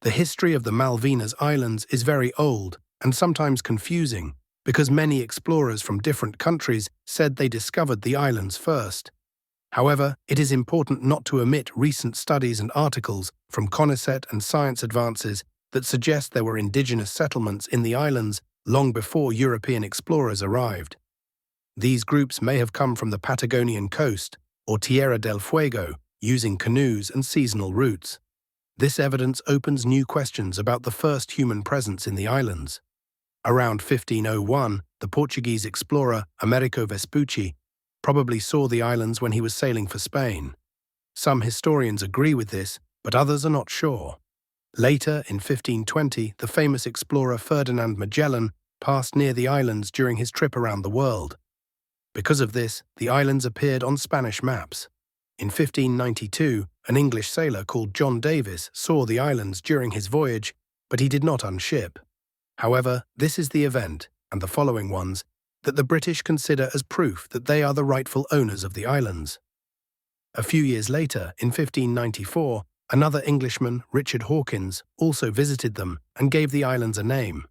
The history of the Malvinas Islands is very old and sometimes confusing because many explorers from different countries said they discovered the islands first. However, it is important not to omit recent studies and articles from CONICET and Science Advances that suggest there were indigenous settlements in the islands long before European explorers arrived. These groups may have come from the Patagonian coast or Tierra del Fuego, using canoes and seasonal routes. This evidence opens new questions about the first human presence in the islands. Around 1501, the Portuguese explorer Americo Vespucci probably saw the islands when he was sailing for Spain. Some historians agree with this, but others are not sure. Later, in 1520, the famous explorer Ferdinand Magellan passed near the islands during his trip around the world. Because of this, the islands appeared on Spanish maps. In 1592, an English sailor called John Davis saw the islands during his voyage, but he did not unship. However, this is the event, and the following ones, that the British consider as proof that they are the rightful owners of the islands. A few years later, in 1594, another Englishman, Richard Hawkins, also visited them and gave the islands a name: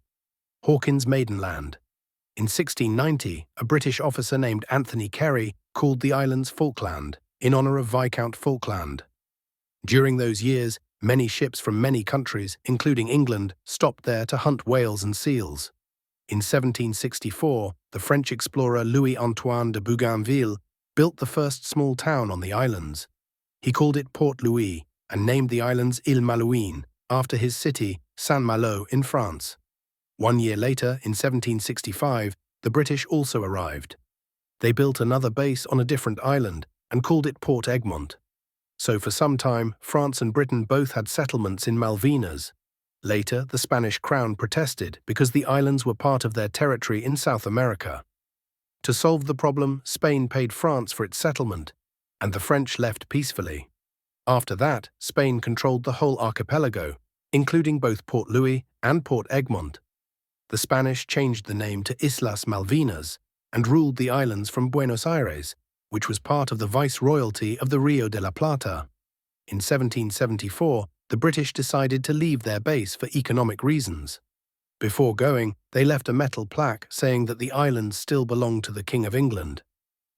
Hawkins Maidenland. In 1690, a British officer named Anthony Carey called the islands Falkland, in honor of Viscount Falkland. During those years, many ships from many countries, including England, stopped there to hunt whales and seals. In 1764, the French explorer Louis-Antoine de Bougainville built the first small town on the islands. He called it Port Louis and named the islands Île Malouine after his city, Saint-Malo, in France. 1 year later, in 1765, the British also arrived. They built another base on a different island and called it Port Egmont. So for some time, France and Britain both had settlements in Malvinas. Later, the Spanish crown protested because the islands were part of their territory in South America. To solve the problem, Spain paid France for its settlement, and the French left peacefully. After that, Spain controlled the whole archipelago, including both Port Louis and Port Egmont. The Spanish changed the name to Islas Malvinas and ruled the islands from Buenos Aires, which was part of the viceroyalty of the Rio de la Plata. In 1774, the British decided to leave their base for economic reasons. Before going, they left a metal plaque saying that the islands still belonged to the King of England.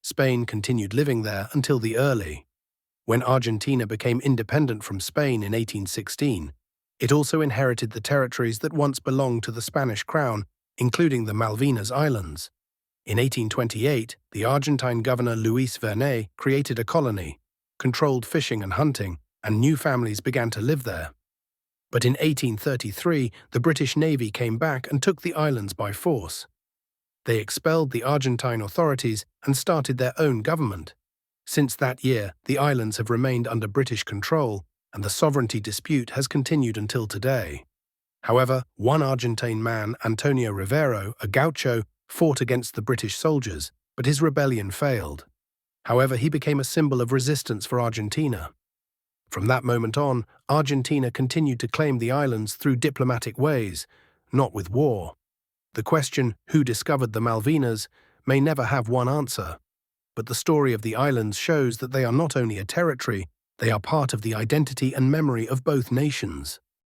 Spain continued living there until the early. When Argentina became independent from Spain in 1816, it also inherited the territories that once belonged to the Spanish crown, including the Malvinas Islands. In 1828, the Argentine governor Luis Vernet created a colony, controlled fishing and hunting, and new families began to live there. But in 1833, the British Navy came back and took the islands by force. They expelled the Argentine authorities and started their own government. Since that year, the islands have remained under British control, and the sovereignty dispute has continued until today. However, one Argentine man, Antonio Rivero, a gaucho, fought against the British soldiers, but his rebellion failed. However, he became a symbol of resistance for Argentina. From that moment on, Argentina continued to claim the islands through diplomatic ways, not with war. The question, who discovered the Malvinas, may never have one answer. But the story of the islands shows that they are not only a territory, they are part of the identity and memory of both nations.